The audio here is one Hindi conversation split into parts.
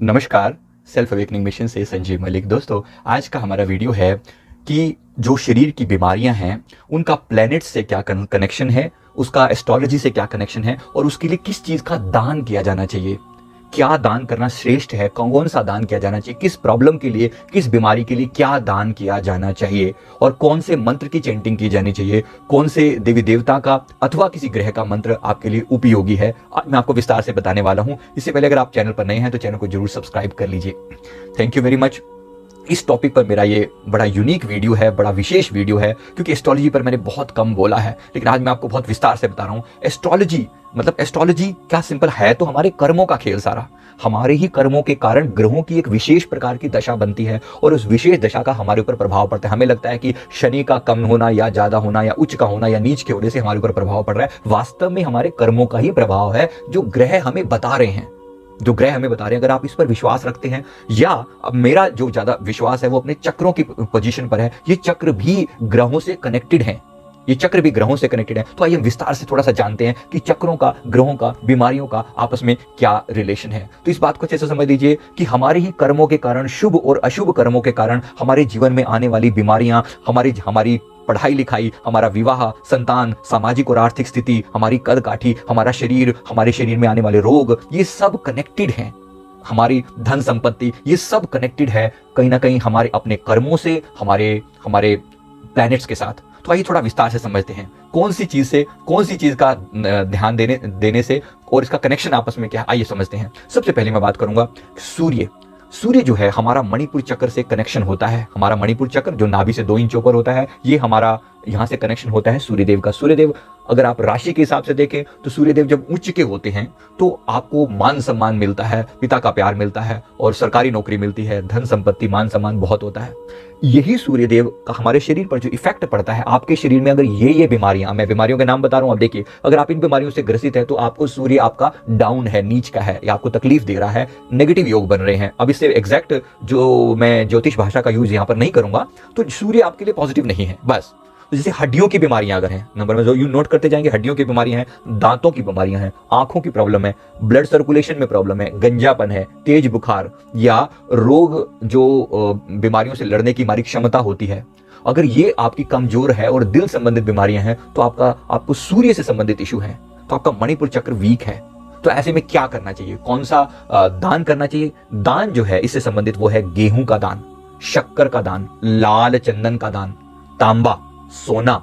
नमस्कार। सेल्फ अवेकनिंग मिशन से संजीव मलिक। दोस्तों, आज का हमारा वीडियो है कि जो शरीर की बीमारियां हैं उनका प्लैनेट से क्या कनेक्शन है, उसका एस्ट्रोलॉजी से क्या कनेक्शन है और उसके लिए किस चीज़ का दान किया जाना चाहिए, क्या दान करना श्रेष्ठ है, कौन सा दान किया जाना चाहिए, किस प्रॉब्लम के लिए, किस बीमारी के लिए क्या दान किया जाना चाहिए और कौन से मंत्र की चैंटिंग की जानी चाहिए, कौन से देवी देवता का अथवा किसी ग्रह का मंत्र आपके लिए उपयोगी है, आज मैं आपको विस्तार से बताने वाला हूं। इससे पहले अगर आप चैनल पर नए हैं तो चैनल को जरूर सब्सक्राइब कर लीजिए। Thank you very much. इस टॉपिक पर मेरा ये बड़ा यूनिक वीडियो है, बड़ा विशेष वीडियो है, क्योंकि एस्ट्रोलॉजी पर मैंने बहुत कम बोला है, लेकिन आज मैं आपको बहुत विस्तार से बता रहा हूँ। एस्ट्रोलॉजी मतलब एस्ट्रोलॉजी क्या सिंपल है तो हमारे कर्मों का खेल सारा। हमारे ही कर्मों के कारण ग्रहों की एक विशेष प्रकार की दशा बनती है और उस विशेष दशा का हमारे ऊपर प्रभाव पड़ता है। हमें लगता है कि शनि का कम होना या ज्यादा होना या उच्च का होना या नीच के होने से हमारे ऊपर प्रभाव पड़ रहा है। वास्तव में हमारे कर्मों का ही प्रभाव है जो ग्रह हमें बता रहे हैं, अगर आप इस पर विश्वास रखते हैं, या अब मेरा जो ज्यादा विश्वास है वो अपने चक्रों की पोजीशन पर है। ये चक्र भी ग्रहों से कनेक्टेड हैं, तो आइए विस्तार से थोड़ा सा जानते हैं कि चक्रों का, ग्रहों का, बीमारियों का आपस में क्या रिलेशन है। तो इस बात को अच्छे से समझ लीजिए कि हमारे ही कर्मों के कारण, शुभ और अशुभ कर्मों के कारण हमारे जीवन में आने वाली बीमारियां, हमारी पढ़ाई लिखाई, हमारा विवाह, संतान, सामाजिक और आर्थिक स्थिति, हमारी कद काठी, हमारा शरीर, हमारे शरीर में आने वाले रोग, ये सब कनेक्टेड हैं। हमारी धन संपत्ति, ये सब कनेक्टेड है कहीं ना कहीं हमारे अपने कर्मों से, हमारे प्लैनेट्स के साथ। तो आइए थोड़ा विस्तार से समझते हैं कौन सी चीज का ध्यान देने से और इसका कनेक्शन आपस में क्या है। आइए समझते हैं। सबसे पहले मैं बात करूंगा सूर्य जो है हमारा मणिपुर चक्र से कनेक्शन होता है। हमारा मणिपुर चक्र जो नाभि से 2 इंच ऊपर होता है, ये हमारा यहां से कनेक्शन होता है सूर्यदेव का। सूर्यदेव अगर आप राशि के हिसाब से देखें तो सूर्यदेव जब उच्च के होते हैं तो आपको मान सम्मान मिलता है, पिता का प्यार मिलता है और सरकारी नौकरी मिलती है, धन संपत्ति, मान सम्मान बहुत होता है। यही सूर्यदेव का हमारे शरीर पर जो इफेक्ट पड़ता है, आपके शरीर में अगर ये बीमारियां, मैं बीमारियों के नाम बता रहा हूं, आप देखिए, अगर आप इन बीमारियों से ग्रसित है तो आपको सूर्य आपका डाउन है, नीच का है, या आपको तकलीफ दे रहा है, नेगेटिव योग बन रहे हैं। अब इससे एग्जैक्ट जो मैं ज्योतिष भाषा का यूज यहां पर नहीं करूंगा, तो सूर्य आपके लिए पॉजिटिव नहीं है बस। तो जैसे हड्डियों की बीमारियां अगर हैं, नंबर में जो यू नोट करते जाएंगे, हड्डियों की बीमारियां हैं, दांतों की बीमारियां हैं, आंखों की प्रॉब्लम है, ब्लड सर्कुलेशन में प्रॉब्लम है, गंजापन है, तेज बुखार या रोग, जो बीमारियों से लड़ने की हमारी क्षमता होती है, अगर ये आपकी कमजोर है और दिल संबंधित बीमारियां हैं तो आपको सूर्य से संबंधित इशू है, तो आपका मणिपुर चक्र वीक है। तो ऐसे में क्या करना चाहिए, कौन सा दान करना चाहिए? दान जो है इससे संबंधित वो है गेहूं का दान, शक्कर का दान, लाल चंदन का दान, तांबा, सोना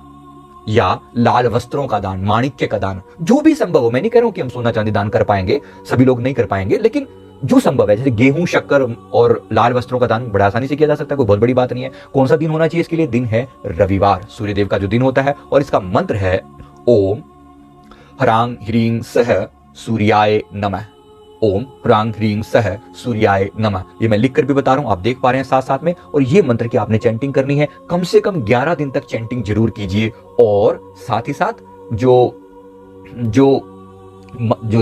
या लाल वस्त्रों का दान, माणिक्य का दान, जो भी संभव हो। मैं नहीं कह रहा हूं कि हम सोना चांदी दान कर पाएंगे, सभी लोग नहीं कर पाएंगे, लेकिन जो संभव है, जैसे गेहूं, शक्कर और लाल वस्त्रों का दान बड़ा आसानी से किया जा सकता है, कोई बहुत बड़ी बात नहीं है। कौन सा दिन होना चाहिए इसके लिए? दिन है रविवार, सूर्यदेव का जो दिन होता है, और इसका मंत्र है ओम ह्रांग ह्रीं सह सूर्याय नमः। ओम ह्रांग ह्रीं सह सूर्याय नमः। ये मैं लिखकर भी बता रहा हूं, आप देख पा रहे हैं साथ साथ में। और ये मंत्र की आपने चैंटिंग करनी है, कम से कम 11 दिन तक चैंटिंग जरूर कीजिए। और साथ ही साथ जो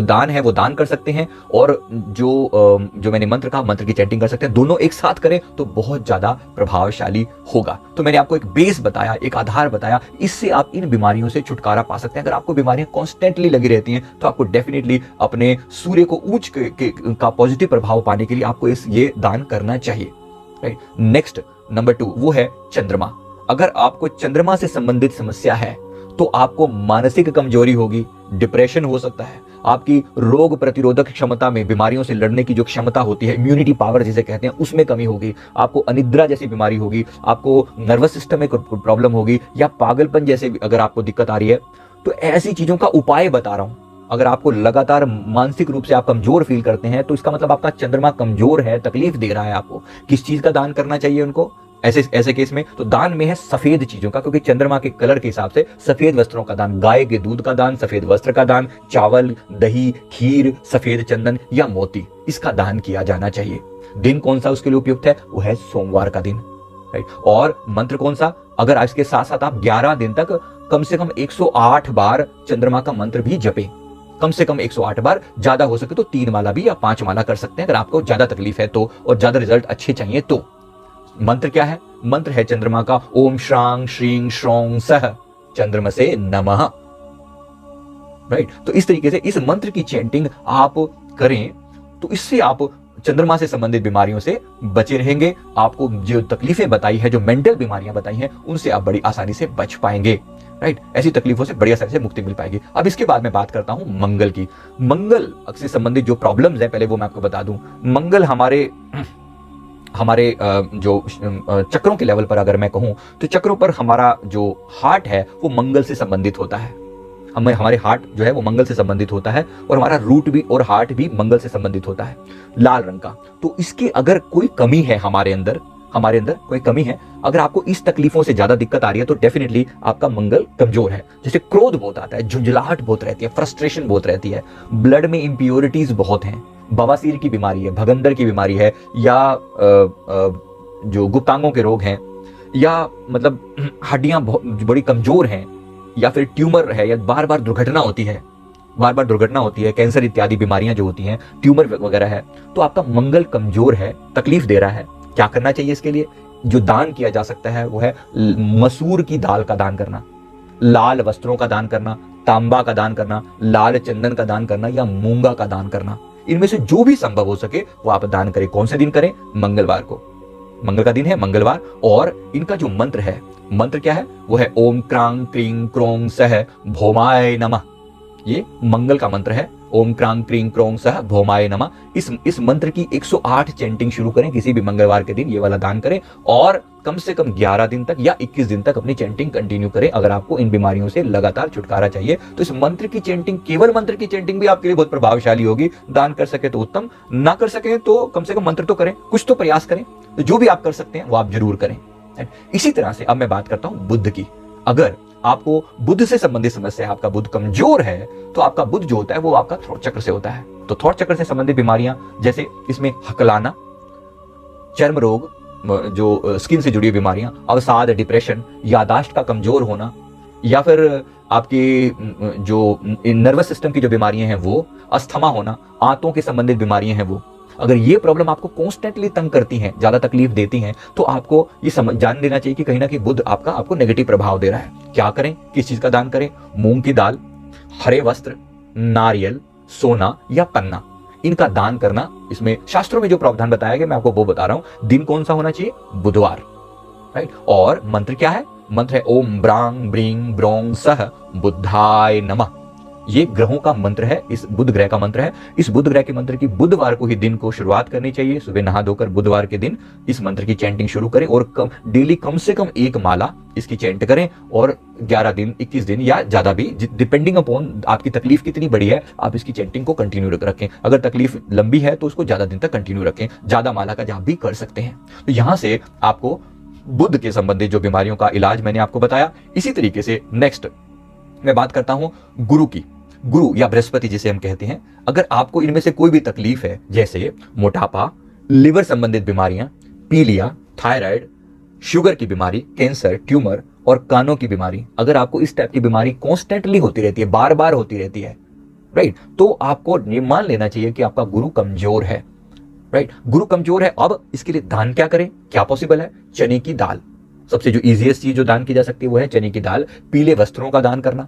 दान है वो दान कर सकते हैं, और जो मैंने मंत्र कहा, मंत्र की चैंटिंग कर सकते हैं। दोनों एक साथ करें तो बहुत ज्यादा प्रभावशाली होगा। तो मैंने आपको एक बेस बताया, एक आधार बताया, इससे आप इन बीमारियों से छुटकारा पा सकते हैं। अगर आपको बीमारियां कॉन्स्टेंटली लगी रहती हैं तो आपको डेफिनेटली अपने सूर्य को उच्च का पॉजिटिव प्रभाव पाने के लिए आपको ये दान करना चाहिए। राइट। नेक्स्ट नंबर 2 वो है चंद्रमा। अगर आपको चंद्रमा से संबंधित समस्या है तो आपको मानसिक कमजोरी होगी, डिप्रेशन हो सकता है, आपकी रोग प्रतिरोधक क्षमता में, बीमारियों से लड़ने की जो क्षमता होती है, इम्यूनिटी पावर जिसे कहते हैं, उसमें कमी होगी, आपको अनिद्रा जैसी बीमारी होगी, आपको नर्वस सिस्टम में प्रॉब्लम होगी, या पागलपन जैसे अगर आपको दिक्कत आ रही है। तो ऐसी चीजों का उपाय बता रहा हूं। अगर आपको लगातार मानसिक रूप से आप कमजोर फील करते हैं तो इसका मतलब आपका चंद्रमा कमजोर है, तकलीफ दे रहा है आपको। किस चीज का दान करना चाहिए उनको ऐसे केस में? तो दान में है सफेद चीजों का, क्योंकि चंद्रमा के कलर के हिसाब से सफेद वस्त्रों का दान, गाय के दूध का दान, सफेद वस्त्र का दान, चावल, दही, खीर, सफेद चंदन या मोती, इसका दान किया जाना चाहिए। दिन कौन सा उसके लिए उपयुक्त है? वो है सोमवार का दिन। राइट। और मंत्र कौन सा? अगर इसके साथ साथ आप 11 दिन तक कम से कम 108 बार चंद्रमा का मंत्र भी जपें, कम से कम 108 बार, ज्यादा हो सके तो 3 माला भी या 5 माला कर सकते हैं अगर आपको ज्यादा तकलीफ है तो, और ज्यादा रिजल्ट अच्छे चाहिए तो। मंत्र क्या है? मंत्र है चंद्रमा का ओम श्रांग श्रीं श्रों सह चंद्रमसे नमः। राइट। तो इस तरीके से इस मंत्र की चैंटिंग आप करें तो इससे आप चंद्रमा से संबंधित बीमारियों से बचे रहेंगे। आपको जो तकलीफें बताई है, जो मेंटल बीमारियां बताई हैं, उनसे आप बड़ी आसानी से बच पाएंगे। राइट, ऐसी तकलीफों से बड़ी आसानी से मुक्ति मिल पाएगी। अब इसके बाद मैं बात करता हूं मंगल की। मंगल से संबंधित जो प्रॉब्लम्स है, पहले वो मैं आपको बता दूं। मंगल हमारे जो चक्रों के लेवल पर अगर मैं कहूं तो चक्रों पर हमारा जो हार्ट है वो मंगल से संबंधित होता है। हमारे हार्ट जो है वो मंगल से संबंधित होता है और हमारा रूट भी और हार्ट भी मंगल से संबंधित होता है, लाल रंग का। तो इसकी अगर कोई कमी है हमारे अंदर कोई कमी है, अगर आपको इस तकलीफों से ज्यादा दिक्कत आ रही है तो डेफिनेटली आपका मंगल कमजोर है। जैसे क्रोध बहुत आता है, झुंझलाहट बहुत रहती है, फ्रस्ट्रेशन बहुत रहती है, ब्लड में इंप्योरिटीज बहुत हैं, बवासीर की बीमारी है, भगंदर की बीमारी है, या जो गुप्तांगों के रोग हैं, या मतलब हड्डियां बड़ी कमजोर हैं, या फिर ट्यूमर है, या बार बार दुर्घटना होती है, कैंसर इत्यादि बीमारियां जो होती हैं, ट्यूमर वगैरह है, तो आपका मंगल कमजोर है, तकलीफ दे रहा है। क्या करना चाहिए इसके लिए? जो दान किया जा सकता है वो है मसूर की दाल का दान करना, लाल वस्त्रों का दान करना, तांबा का दान करना, लाल चंदन का दान करना, या मूंगा का दान करना। इनमें से जो भी संभव हो सके वो आप दान करें। कौन से दिन करें? मंगलवार को। मंगल का दिन है, मंगलवार। और इनका जो मंत्र है, मंत्र क्या है? वो है ओम क्रांग क्रीं क्रों सह भौमाय नमः। ये मंगल का मंत्र है, ओम क्रांग क्रीं क्रों सह भौमाय नमः। इस मंत्र की 108 चैंटिंग शुरू करें किसी भी मंगलवार के दिन, ये वाला दान करें, और कम से कम 11 दिन तक या 21 दिन तक अपनी चैंटिंग कंटिन्यू करें। अगर आपको इन बीमारियों से लगातार छुटकारा चाहिए तो इस मंत्र की चैंटिंग, केवल मंत्र की चैंटिंग भी आपके लिए बहुत प्रभावशाली होगी। दान कर सके तो उत्तम, ना कर सके तो कम से कम मंत्र तो करें, कुछ तो प्रयास करें। तो जो भी आप कर सकते हैं वो आप जरूर करें। इसी तरह से अब मैं बात करता हूं बुध की। अगर आपको बुध से संबंधित समस्या है, आपका बुध कमजोर है, तो आपका बुध जो होता है वो आपका थ्रोट चक्र से होता है। तो थ्रोट चक्र से संबंधित बीमारियां, जैसे इसमें हकलाना, चर्म रोग, जो स्किन से जुड़ी बीमारियां, अवसाद, डिप्रेशन, यादाश्त का कमजोर होना, या फिर आपकी जो नर्वस सिस्टम की जो बीमारियां हैं वो, अस्थमा होना, आंतों के संबंधित बीमारियां हैं वो, अगर ये प्रॉब्लम आपको कॉन्स्टेंटली तंग करती हैं, ज्यादा तकलीफ देती हैं, तो आपको ये जान लेना चाहिए कि कहीं ना कहीं बुध आपको नेगेटिव प्रभाव दे रहा है। क्या करें? किस चीज का दान करें? मूंग की दाल, हरे वस्त्र, नारियल, सोना या पन्ना, इनका दान करना। इसमें शास्त्रों में जो प्रावधान बताया गया मैं आपको वो बता रहा हूं। दिन कौन सा होना चाहिए? बुधवार। राइट। और मंत्र क्या है? मंत्र है ओम ब्रांग ब्रींग ब्रोंग सह बुद्धाय नमः। ये ग्रहों का मंत्र है, इस बुध ग्रह का मंत्र है। इस बुध ग्रह के मंत्र की बुधवार को ही दिन को शुरुआत करनी चाहिए। सुबह नहा धोकर बुधवार के दिन इस मंत्र की चैंटिंग शुरू करें, और डेली कम से कम 1 माला इसकी चैंट करें, और 11 दिन, 21 दिन या ज्यादा भी, डिपेंडिंग अपॉन आपकी तकलीफ कितनी बड़ी है, आप इसकी चैंटिंग को कंटिन्यू रखें। अगर तकलीफ लंबी है तो उसको ज्यादा दिन तक कंटिन्यू रखें, ज्यादा माला का जाप भी कर सकते हैं। तो यहां से आपको बुध के संबंधित जो बीमारियों का इलाज मैंने आपको बताया। इसी तरीके से नेक्स्ट मैं बात करता हूं गुरु की। गुरु या बृहस्पति जिसे हम कहते हैं, अगर आपको इनमें से कोई भी तकलीफ है, जैसे मोटापा, लिवर संबंधित बीमारियां, पीलिया, थायराइड, शुगर की बीमारी, कैंसर, ट्यूमर और कानों की बीमारी, अगर आपको इस टाइप की बीमारी कॉन्स्टेंटली होती रहती है, बार बार होती रहती है, राइट, तो आपको ये मान लेना चाहिए कि आपका गुरु कमजोर है। राइट, गुरु कमजोर है। अब इसके लिए दान क्या करें? क्या पॉसिबल है? चने की दाल। सबसे जो इजीएस्ट चीज जो दान की जा सकती है वो है चने की दाल। पीले वस्त्रों का दान करना।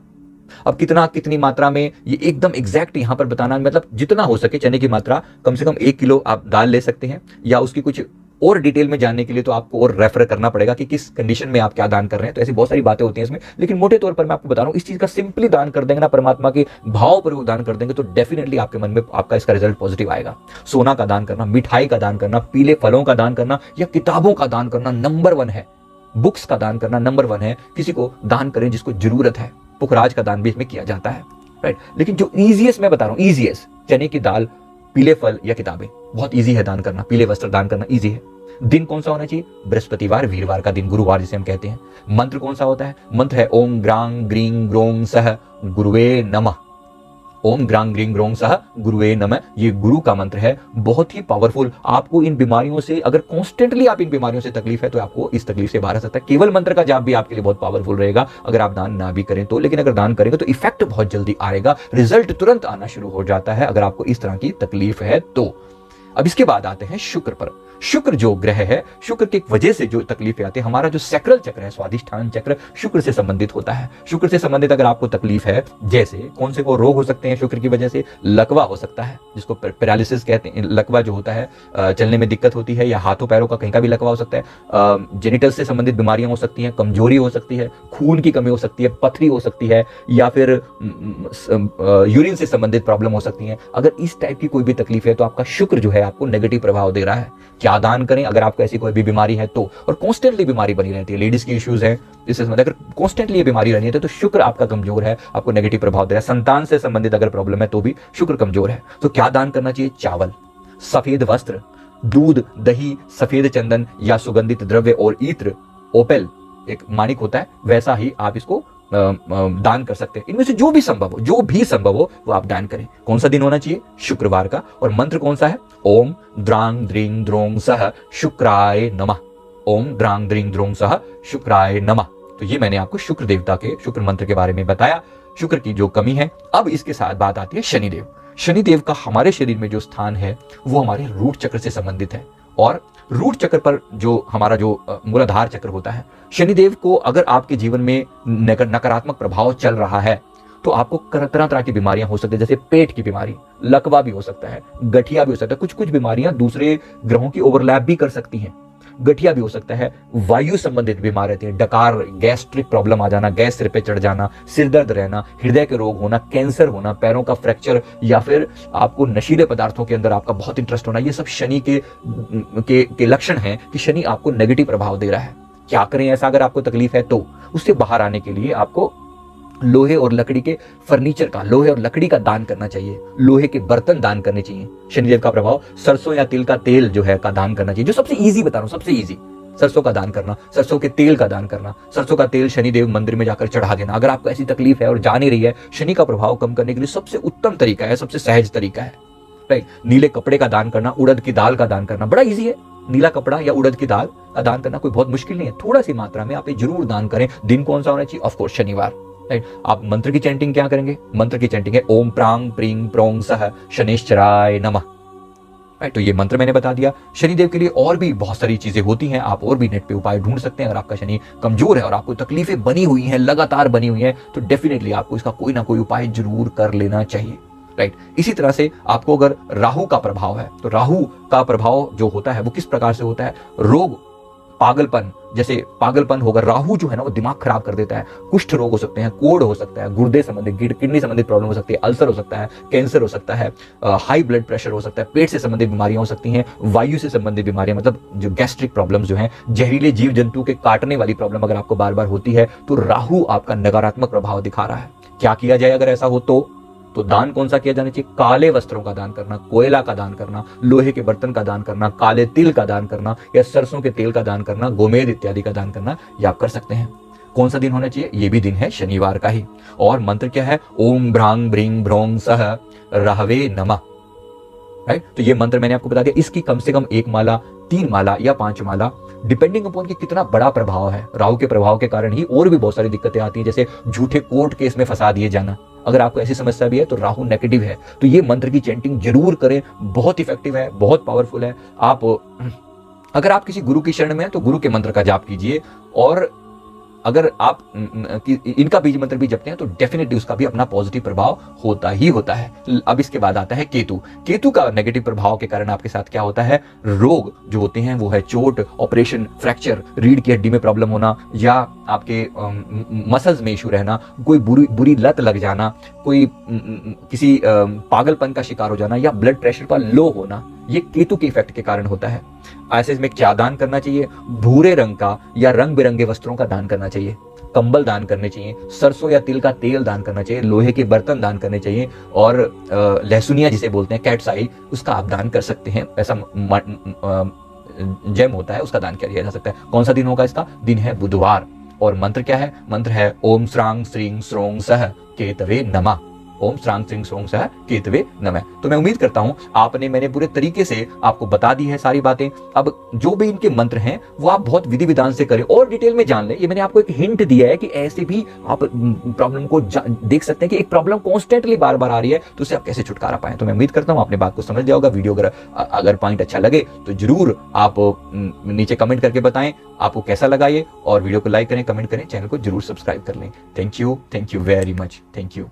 अब कितनी मात्रा में, ये एकदम एग्जैक्ट यहां पर बताना, मतलब जितना हो सके चने की मात्रा, कम से कम 1 किलो आप दाल ले सकते हैं, या उसकी कुछ और डिटेल में जानने के लिए तो आपको और रेफर करना पड़ेगा कि किस कंडीशन में आप क्या दान कर रहे हैं। तो ऐसी बहुत सारी बातें होती हैं इसमें, लेकिन मोटे तौर पर मैं आपको बता रहा हूं, इस चीज का सिंपली दान कर देंगे ना, परमात्मा के भाव पर दान कर देंगे, तो डेफिनेटली आपके मन में आपका इसका रिजल्ट पॉजिटिव आएगा। सोना का दान करना, मिठाई का दान करना, पीले फलों का दान करना, या किताबों का दान करना नंबर 1 है। बुक्स का दान करना नंबर 1 है। किसी को दान करें जिसको जरूरत है। पुखराज का दान भी इसमें किया जाता है। राइट, लेकिन जो इजीएस्ट मैं बता रहा हूं, इजीएस्ट चने की दाल, पीले फल या किताबें, बहुत इजी है दान करना। पीले वस्त्र दान करना इजी है। दिन कौन सा होना चाहिए? बृहस्पतिवार, वीरवार का दिन, गुरुवार जिसे हम कहते हैं। मंत्र कौन सा होता है? मंत्र है ओम ग्रांग ग्रीं ग्रों सह गुरुवे नमः। ओम ग्रांग ग्रीं ग्रों सह गुरुवे नमः, ये गुरु का मंत्र है, बहुत ही पावरफुल। आपको इन बीमारियों से, अगर कॉन्स्टेंटली आप इन बीमारियों से तकलीफ है तो आपको इस तकलीफ से बाहर आ सकता है। केवल मंत्र का जाप भी आपके लिए बहुत पावरफुल रहेगा अगर आप दान ना भी करें तो, लेकिन अगर दान करेंगे तो इफेक्ट बहुत जल्दी आएगा, रिजल्ट तुरंत आना शुरू हो जाता है अगर आपको इस तरह की तकलीफ है तो। अब इसके बाद आते हैं शुक्र पर। शुक्र जो ग्रह है, शुक्र की वजह से जो तकलीफें आती है, हमारा जो सैक्रल चक्र है, स्वादिष्ठान चक्र, शुक्र से संबंधित होता है। शुक्र से संबंधित अगर आपको तकलीफ है, जैसे कौन से को रोग हो सकते हैं शुक्र की वजह से, लकवा हो सकता है जिसको पैरालिसिस कहते हैं। लकवा जो होता है, चलने में दिक्कत होती है, या हाथों पैरों का कहीं का भी लकवा हो सकता है। जेनिटल से संबंधित बीमारियां हो सकती हैं, कमजोरी हो सकती है, खून की कमी हो सकती है, पथरी हो सकती है, या फिर यूरिन से संबंधित प्रॉब्लम हो सकती है। अगर इस टाइप की कोई भी तकलीफ है तो आपका शुक्र जो है आपको नेगेटिव प्रभाव दे रहा है। क्या दान करें अगर आपको ऐसी कोई भी बीमारी है तो, और कॉन्स्टेंटली बीमारी बनी रहती है, लेडीज की इश्यूज है इससे संबंधित, अगर कॉन्स्टेंटली ये बीमारी रहनी है तो शुक्र आपका कमजोर है, आपको नेगेटिव प्रभाव दे रहा है। संतान से संबंधित अगर प्रॉब्लम है तो भी शुक्र कमजोर है। तो क्या दान करना चाहिए? चावल, सफेद वस्त्र, दूध, दही, सफेद चंदन या सुगंधित द्रव्य और इत्र, ओपेल एक माणिक होता है, वैसा ही आप इसको दान कर सकते हैं। इनमें से जो भी संभव हो वो आप दान करें। कौन सा दिन होना चाहिए? शुक्रवार का। और मंत्र कौन सा है? ओम द्रांग द्रिंग द्रोंग सह शुक्राय नमः। ओम द्रांग द्रिंग द्रोंग सह शुक्राय नमः। तो ये मैंने आपको शुक्र देवता के शुक्र मंत्र के बारे में बताया, शुक्र की जो कमी है। अब इसके साथ बात आती है शनिदेव। शनिदेव का हमारे शरीर में जो स्थान है वो हमारे रूट चक्र से संबंधित है, और रूट चक्र पर जो हमारा जो मूलाधार चक्र होता है, शनिदेव को अगर आपके जीवन में नकारात्मक प्रभाव चल रहा है तो आपको तरह तरह की बीमारियां हो सकती है, जैसे पेट की बीमारी, लकवा भी हो सकता है, गठिया भी हो सकता है। कुछ बीमारियां दूसरे ग्रहों की ओवरलैप भी कर सकती हैं। गठिया भी हो सकता है, वायु संबंधित बीमार रहती है, डकार, गैस्ट्रिक प्रॉब्लम आ जाना, गैस सिर पे चढ़ जाना, सिर दर्द रहना, हृदय के रोग होना, कैंसर होना, पैरों का फ्रैक्चर, या फिर आपको नशीले पदार्थों के अंदर आपका बहुत इंटरेस्ट होना, ये सब शनि के लक्षण हैं कि शनि आपको नेगेटिव प्रभाव दे रहा है। क्या करें ऐसा अगर आपको तकलीफ है तो? उससे बाहर आने के लिए आपको लोहे और लकड़ी के फर्नीचर का, लोहे और लकड़ी का दान करना चाहिए, लोहे के बर्तन दान करने चाहिए। शनिदेव का प्रभाव, सरसों या तिल का तेल जो है का दान करना चाहिए, जो सबसे इजी बता रहा हूं, सबसे इजी, सरसों का दान करना, सरसों के तेल का दान करना। सरसों का तेल शनिदेव मंदिर में जाकर चढ़ा देना। अगर आपको ऐसी तकलीफ है और जा नहीं रही है, शनि का प्रभाव कम करने के लिए सबसे उत्तम तरीका है, सबसे सहज तरीका है, राइट। नीले कपड़े का दान करना, उड़द की दाल का दान करना, बड़ा इजी है। नीला कपड़ा या उड़द की दाल का दान करना कोई बहुत मुश्किल नहीं है, थोड़ा सी मात्रा में आप ये जरूर दान करें। दिन कौन सा होना चाहिए? ऑफ कोर्स शनिवार, राइट। आप मंत्र की चैंटिंग क्या करेंगे? मंत्र की चैंटिंग है ओम प्रांग प्रींग प्रोंग सह शनिश्चराय नमः, राइट। तो ये मंत्र मैंने बता दिया। शनिदेव के लिए और भी बहुत सारी चीजें होती हैं, आप और भी नेट पे उपाय ढूंढ सकते हैं। अगर आपका शनि कमजोर है और आपको तकलीफें बनी हुई हैं, लगातार बनी हुई हैं, तो डेफिनेटली आपको इसका कोई ना कोई उपाय जरूर कर लेना चाहिए, राइट। इसी तरह से आपको अगर राहु का प्रभाव है तो राहु का प्रभाव जो होता है वो किस प्रकार से होता है? रोग, पागलपन, जैसे पागलपन होगा, राहु जो है ना वो दिमाग खराब कर देता है। कुष्ठ रोग हो सकते हैं, कोढ़ हो सकता है, गुर्दे संबंधित, किडनी संबंधित प्रॉब्लम हो सकती है, अल्सर हो सकता है, कैंसर हो सकता है, हाई ब्लड प्रेशर हो सकता है, पेट से संबंधित बीमारियां हो सकती हैं, वायु से संबंधित बीमारियां, मतलब जो गैस्ट्रिक प्रॉब्लम्स जो हैं, जहरीले जीव जंतु के काटने वाली प्रॉब्लम अगर आपको बार बार होती है तो राहु आपका नकारात्मक प्रभाव दिखा रहा है। क्या किया जाए अगर ऐसा हो तो दान कौन सा किया जाना चाहिए? काले वस्त्रों का दान करना, कोयला का दान करना, लोहे के बर्तन का दान करना, काले तिल का दान करना, या सरसों के तेल का दान करना, गोमेद इत्यादि का दान करना, ये आप कर सकते हैं। कौन सा दिन होना चाहिए? ये भी दिन है शनिवार का ही। और मंत्र क्या है? ओम भ्रांग भ्रींग भ्रोंग सह रहवे नमः, राइट। तो ये मंत्र मैंने आपको बता दिया। इसकी कम से कम 1 माला, 3 माला या 5 माला, डिपेंडिंग अपॉन कि कितना बड़ा प्रभाव है। राहु के प्रभाव के कारण ही और भी बहुत सारी दिक्कतें आती हैं, जैसे झूठे कोर्ट केस में फंसा दिए जाना। अगर आपको ऐसी समस्या भी है तो राहु नेगेटिव है, तो ये मंत्र की चैंटिंग जरूर करें, बहुत इफेक्टिव है, बहुत पावरफुल है। आप अगर आप किसी गुरु की शरण में हैं तो गुरु के मंत्र का जाप कीजिए, और अगर आप इनका बीज मंत्र भी जपते हैं तो डेफिनेटली उसका भी अपना पॉजिटिव प्रभाव होता ही होता है। अब इसके बाद आता है केतु। केतु का नेगेटिव प्रभाव के कारण आपके साथ क्या होता है? रोग जो होते हैं वो है चोट, ऑपरेशन, फ्रैक्चर, रीढ़ की हड्डी में प्रॉब्लम होना, या आपके मसल्स में इशू रहना, कोई बुरी लत लग जाना, कोई किसी पागलपन का शिकार हो जाना, या ब्लड प्रेशर का लो होना, ये केतु के इफेक्ट के कारण होता है। ऐसे में क्या दान करना चाहिए? भूरे रंग का या रंग बिरंगे वस्त्रों का दान करना चाहिए, कंबल दान करने चाहिए, सरसों या तिल का तेल दान करना चाहिए, लोहे के बर्तन दान करने चाहिए, और लहसुनिया जिसे बोलते हैं, कैट्स आई, उसका आप दान कर सकते हैं। ऐसा जेम होता है, उसका दान किया जा सकता है। कौन सा दिन होगा इसका? दिन है बुधवार। और मंत्र क्या है? मंत्र है ओम श्रांग श्रींग श्रोंग सह केतवे नमः। ओम श्रांग सिंह सोंग सह केतवे नमः। तो मैं उम्मीद करता हूं आपने मैंने पूरे तरीके से आपको बता दी है सारी बातें। अब जो भी इनके मंत्र हैं वो आप बहुत विधि विधान से करें और डिटेल में जान लें। ये मैंने आपको एक हिंट दिया है कि ऐसे भी आप प्रॉब्लम को देख सकते हैं कि एक प्रॉब्लम कॉन्स्टेंटली बार बार आ रही है तो उससे आप कैसे छुटकारा पाएं। तो मैं उम्मीद करता हूं आपने बात को समझ लिया होगा। वीडियो अगर पॉइंट अच्छा लगे तो जरूर आप नीचे कमेंट करके बताएं आपको कैसा लगा ये, और वीडियो को लाइक करें, कमेंट करें, चैनल को जरूर सब्सक्राइब कर लें। Thank you very much, thank you.